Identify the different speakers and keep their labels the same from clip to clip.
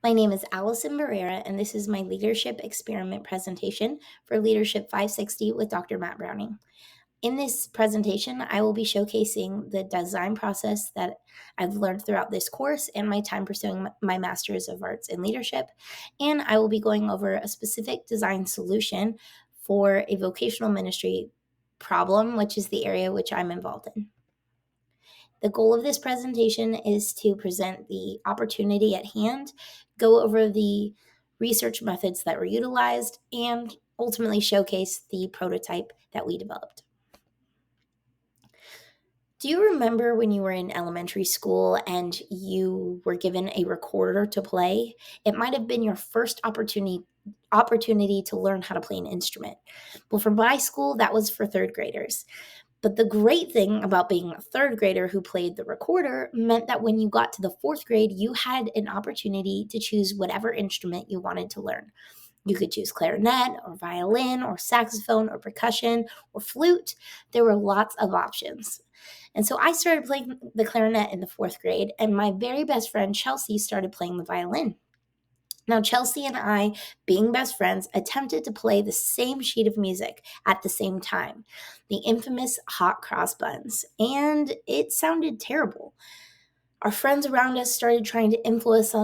Speaker 1: My name is Allison Barrera, and this is my leadership experiment presentation for Leadership 560 with Dr. Matt Browning. In this presentation, I will be showcasing the design process that I've learned throughout this course and my time pursuing my Master's of Arts in Leadership, and I will be going over a specific design solution for a vocational ministry problem, which is the area which I'm involved in. The goal of this presentation is to present the opportunity at hand, go over the research methods that were utilized, and ultimately showcase the prototype that we developed. Do you remember when you were in elementary school and you were given a recorder to play? It might have been your first opportunity to learn how to play an instrument. Well, for my school, that was for third graders. But the great thing about being a third grader who played the recorder meant that when you got to the fourth grade, you had an opportunity to choose whatever instrument you wanted to learn. You could choose clarinet or violin or saxophone or percussion or flute. There were lots of options. And so I started playing the clarinet in the fourth grade, and my very best friend, Chelsea, started playing the violin. Now, Chelsea and I, being best friends, attempted to play the same sheet of music at the same time, the infamous hot cross buns, and it sounded terrible. Our friends around us started trying to influence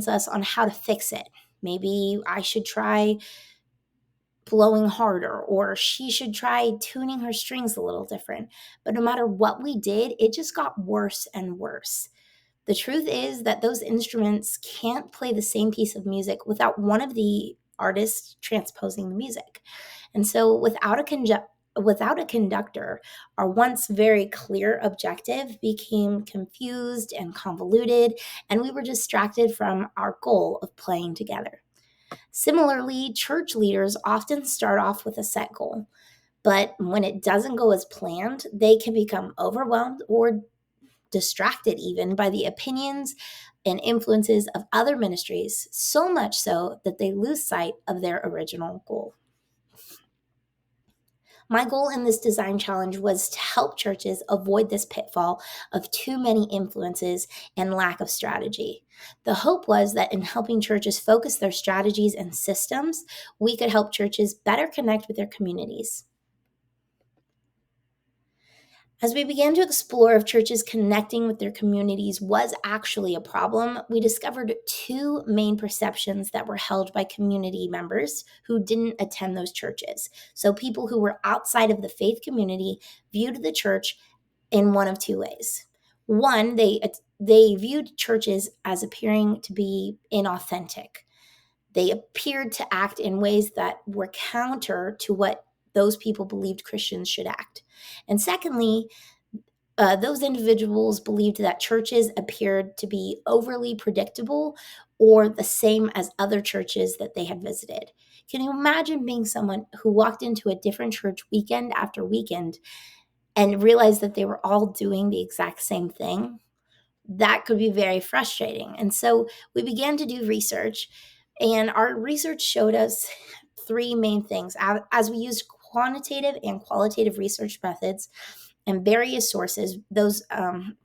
Speaker 1: us on how to fix it. Maybe I should try blowing harder, or she should try tuning her strings a little different. But no matter what we did, it just got worse and worse. The truth is that those instruments can't play the same piece of music without one of the artists transposing the music. And so without a conductor, our once very clear objective became confused and convoluted, and we were distracted from our goal of playing together. Similarly, church leaders often start off with a set goal, but when it doesn't go as planned, they can become overwhelmed or distracted even by the opinions and influences of other ministries, so much so that they lose sight of their original goal. My goal in this design challenge was to help churches avoid this pitfall of too many influences and lack of strategy. The hope was that in helping churches focus their strategies and systems, we could help churches better connect with their communities. As we began to explore if churches connecting with their communities was actually a problem, we discovered two main perceptions that were held by community members who didn't attend those churches. So people who were outside of the faith community viewed the church in one of two ways. One, they viewed churches as appearing to be inauthentic. They appeared to act in ways that were counter to what those people believed Christians should act. And secondly, those individuals believed that churches appeared to be overly predictable or the same as other churches that they had visited. Can you imagine being someone who walked into a different church weekend after weekend and realized that they were all doing the exact same thing? That could be very frustrating. And so we began to do research, and our research showed us three main things. As we used quantitative and qualitative research methods and various sources, those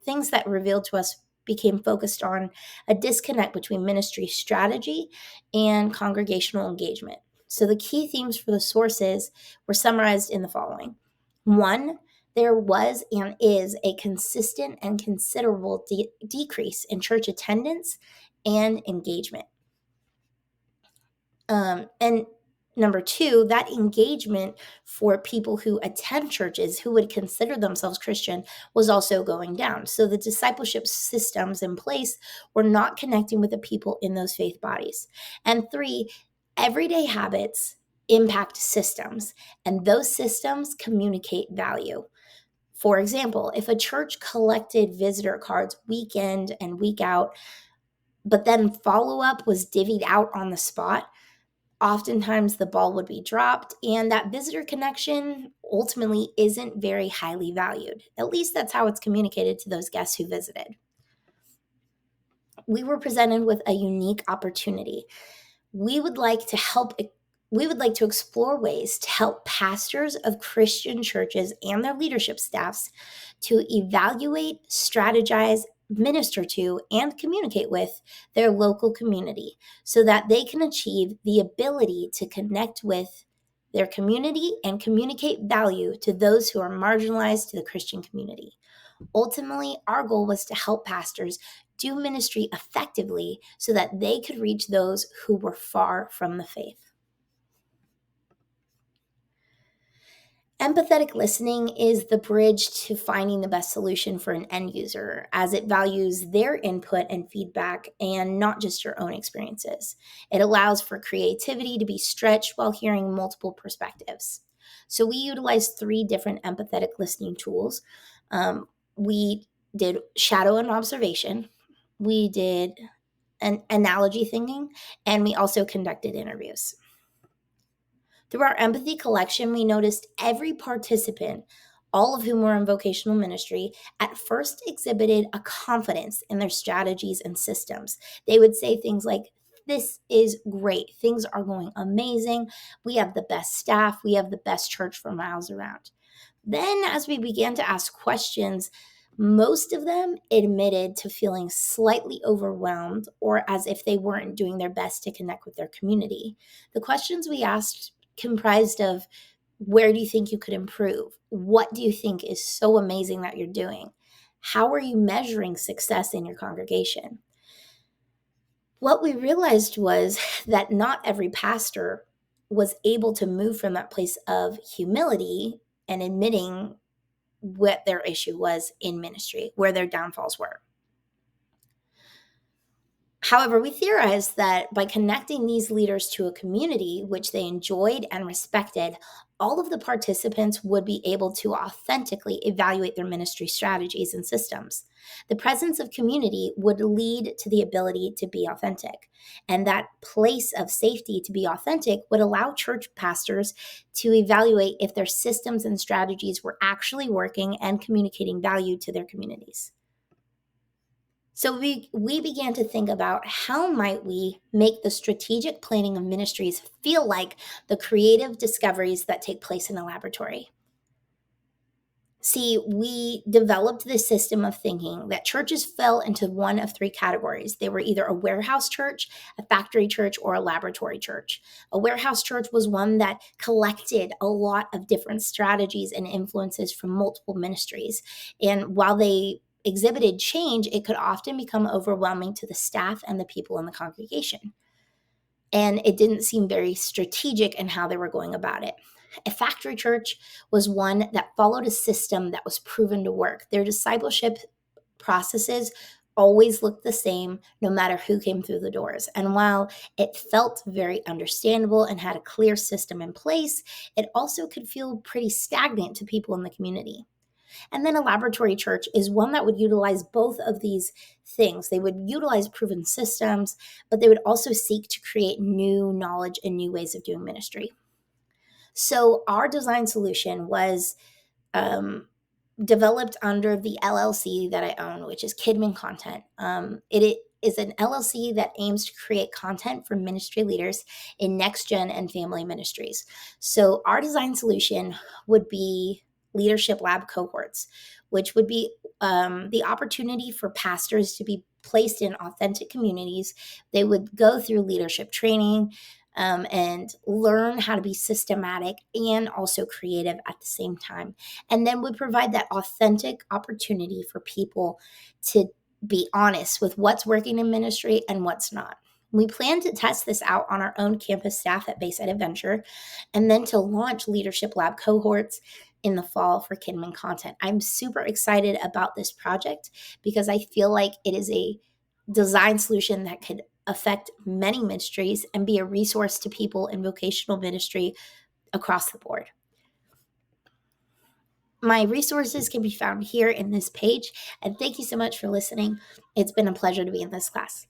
Speaker 1: things that revealed to us became focused on a disconnect between ministry strategy and congregational engagement. So the key themes for the sources were summarized in the following. One, there was and is a consistent and considerable decrease in church attendance and engagement. And number two, that engagement for people who attend churches who would consider themselves Christian was also going down. So the discipleship systems in place were not connecting with the people in those faith bodies. And three, everyday habits impact systems, and those systems communicate value. For example, if a church collected visitor cards week in and week out, but then follow-up was divvied out on the spot, oftentimes the ball would be dropped, and that visitor connection ultimately isn't very highly valued. At least that's how it's communicated to those guests who visited. We were presented with a unique opportunity. We would like to explore ways to help pastors of Christian churches and their leadership staffs to evaluate, strategize, minister to, and communicate with their local community so that they can achieve the ability to connect with their community and communicate value to those who are marginalized to the Christian community. Ultimately, our goal was to help pastors do ministry effectively so that they could reach those who were far from the faith. Empathetic listening is the bridge to finding the best solution for an end user, as it values their input and feedback and not just your own experiences. It allows for creativity to be stretched while hearing multiple perspectives. So we utilized 3 different empathetic listening tools. We did shadow and observation, we did an analogy thinking, and we also conducted interviews. Through our empathy collection, we noticed every participant, all of whom were in vocational ministry, at first exhibited a confidence in their strategies and systems. They would say things like, "This is great. Things are going amazing. We have the best staff. We have the best church for miles around." Then, as we began to ask questions, most of them admitted to feeling slightly overwhelmed or as if they weren't doing their best to connect with their community. The questions we asked comprised of, where do you think you could improve? What do you think is so amazing that you're doing? How are you measuring success in your congregation? What we realized was that not every pastor was able to move from that place of humility and admitting what their issue was in ministry, where their downfalls were. However, we theorized that by connecting these leaders to a community which they enjoyed and respected, all of the participants would be able to authentically evaluate their ministry strategies and systems. The presence of community would lead to the ability to be authentic. And that place of safety to be authentic would allow church pastors to evaluate if their systems and strategies were actually working and communicating value to their communities. So we began to think about how might we make the strategic planning of ministries feel like the creative discoveries that take place in a laboratory. See, we developed this system of thinking that churches fell into one of 3 categories. They were either a warehouse church, a factory church, or a laboratory church. A warehouse church was one that collected a lot of different strategies and influences from multiple ministries. And while they exhibited change, it could often become overwhelming to the staff and the people in the congregation. And it didn't seem very strategic in how they were going about it. A factory church was one that followed a system that was proven to work. Their discipleship processes always looked the same no matter who came through the doors. And while it felt very understandable and had a clear system in place, it also could feel pretty stagnant to people in the community. And then a laboratory church is one that would utilize both of these things. They would utilize proven systems, but they would also seek to create new knowledge and new ways of doing ministry. So our design solution was developed under the LLC that I own, which is Kidman Content. It is an LLC that aims to create content for ministry leaders in next gen and family ministries. So our design solution would be leadership lab cohorts, which would be the opportunity for pastors to be placed in authentic communities. They would go through leadership training and learn how to be systematic and also creative at the same time. And then would provide that authentic opportunity for people to be honest with what's working in ministry and what's not. We plan to test this out on our own campus staff at Bayside Adventure, and then to launch Leadership Lab cohorts in the fall for Kidman Content. I'm super excited about this project because I feel like it is a design solution that could affect many ministries and be a resource to people in vocational ministry across the board. My resources can be found here in this page, and thank you so much for listening. It's been a pleasure to be in this class.